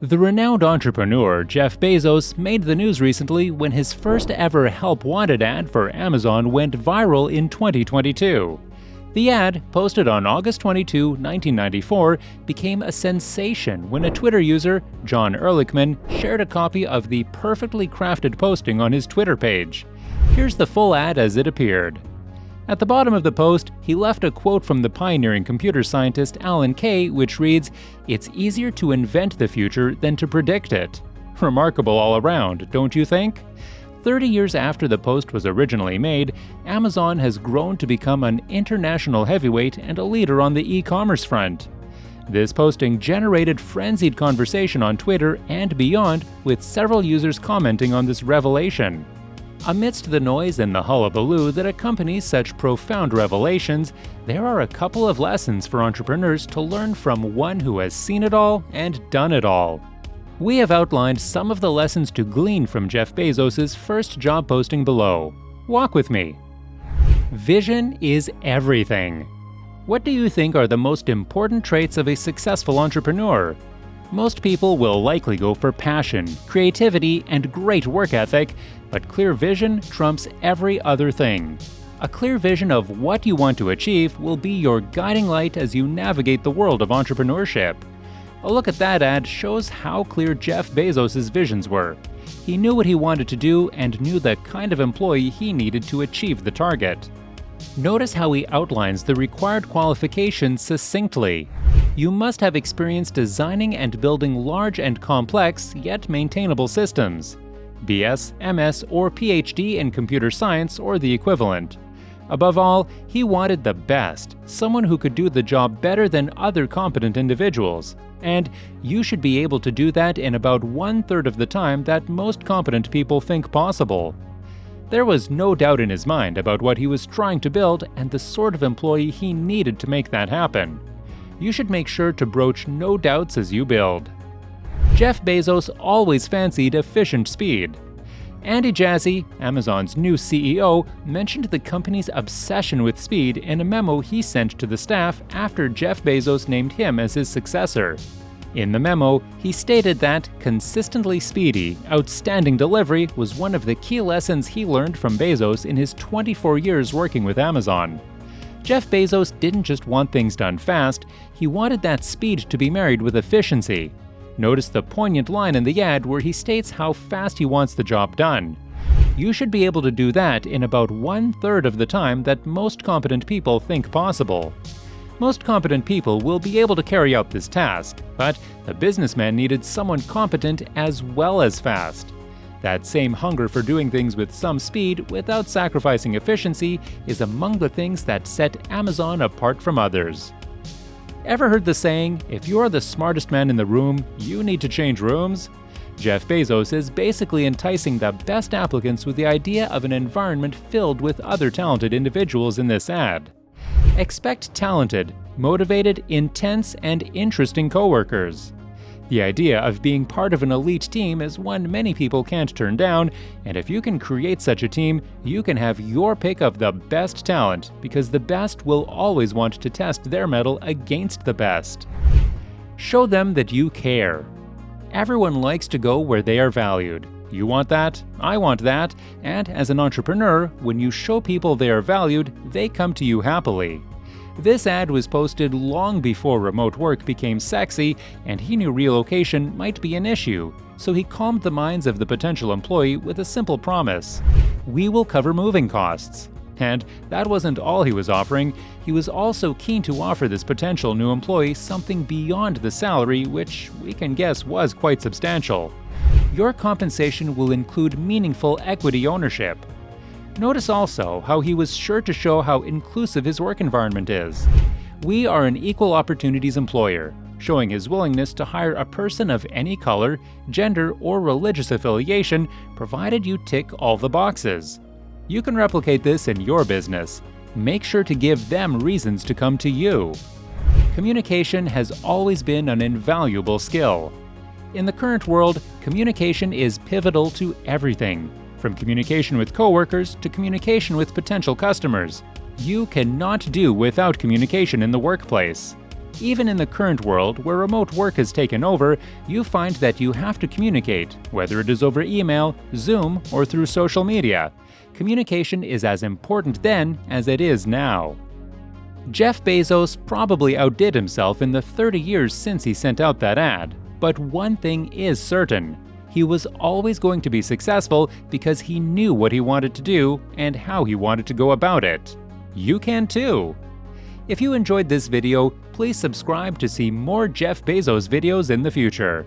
The renowned entrepreneur Jeff Bezos made the news recently when his first ever Help Wanted ad for Amazon went viral in 2022. The ad, posted on August 22, 1994, became a sensation when a Twitter user, John Ehrlichman, shared a copy of the perfectly crafted posting on his Twitter page. Here's the full ad as it appeared. At the bottom of the post, he left a quote from the pioneering computer scientist Alan Kay, which reads, "It's easier to invent the future than to predict it." Remarkable all around, don't you think? 30 years after the post was originally made, Amazon has grown to become an international heavyweight and a leader on the e-commerce front. This posting generated frenzied conversation on Twitter and beyond, with several users commenting on this revelation. Amidst the noise and the hullabaloo that accompanies such profound revelations, there are a couple of lessons for entrepreneurs to learn from one who has seen it all and done it all. We have outlined some of the lessons to glean from Jeff Bezos' first job posting below. Walk with me. Vision is everything. What do you think are the most important traits of a successful entrepreneur? Most people will likely go for passion, creativity, and great work ethic, but clear vision trumps every other thing. A clear vision of what you want to achieve will be your guiding light as you navigate the world of entrepreneurship. A look at that ad shows how clear Jeff Bezos' visions were. He knew what he wanted to do and knew the kind of employee he needed to achieve the target. Notice how he outlines the required qualifications succinctly. You must have experience designing and building large and complex, yet maintainable systems. BS, MS, or PhD in computer science or the equivalent. Above all, he wanted the best, someone who could do the job better than other competent individuals. And you should be able to do that in about 1/3 of the time that most competent people think possible. There was no doubt in his mind about what he was trying to build and the sort of employee he needed to make that happen. You should make sure to broach no doubts as you build. Jeff Bezos always fancied efficient speed. Andy Jassy, Amazon's new CEO, mentioned the company's obsession with speed in a memo he sent to the staff after Jeff Bezos named him as his successor. In the memo, he stated that consistently speedy, outstanding delivery was one of the key lessons he learned from Bezos in his 24 years working with Amazon. Jeff Bezos didn't just want things done fast, he wanted that speed to be married with efficiency. Notice the poignant line in the ad where he states how fast he wants the job done. You should be able to do that in about 1/3 of the time that most competent people think possible. Most competent people will be able to carry out this task, but the businessman needed someone competent as well as fast. That same hunger for doing things with some speed without sacrificing efficiency is among the things that set Amazon apart from others. Ever heard the saying, if you're the smartest man in the room, you need to change rooms? Jeff Bezos is basically enticing the best applicants with the idea of an environment filled with other talented individuals in this ad. Expect talented, motivated, intense, and interesting coworkers. The idea of being part of an elite team is one many people can't turn down, and if you can create such a team, you can have your pick of the best talent, because the best will always want to test their mettle against the best. Show them that you care. Everyone likes to go where they are valued. You want that, I want that, and as an entrepreneur, when you show people they are valued, they come to you happily. This ad was posted long before remote work became sexy, and he knew relocation might be an issue, so he calmed the minds of the potential employee with a simple promise: we will cover moving costs. And that wasn't all he was offering, he was also keen to offer this potential new employee something beyond the salary, which we can guess was quite substantial. Your compensation will include meaningful equity ownership. Notice also how he was sure to show how inclusive his work environment is. We are an equal opportunities employer, showing his willingness to hire a person of any color, gender, or religious affiliation, provided you tick all the boxes. You can replicate this in your business. Make sure to give them reasons to come to you. Communication has always been an invaluable skill. In the current world, communication is pivotal to everything. From communication with coworkers to communication with potential customers. You cannot do without communication in the workplace. Even in the current world where remote work has taken over, you find that you have to communicate, whether it is over email, Zoom, or through social media. Communication is as important then as it is now. Jeff Bezos probably outdid himself in the 30 years since he sent out that ad. But one thing is certain. He was always going to be successful because he knew what he wanted to do and how he wanted to go about it. You can too! If you enjoyed this video, please subscribe to see more Jeff Bezos videos in the future.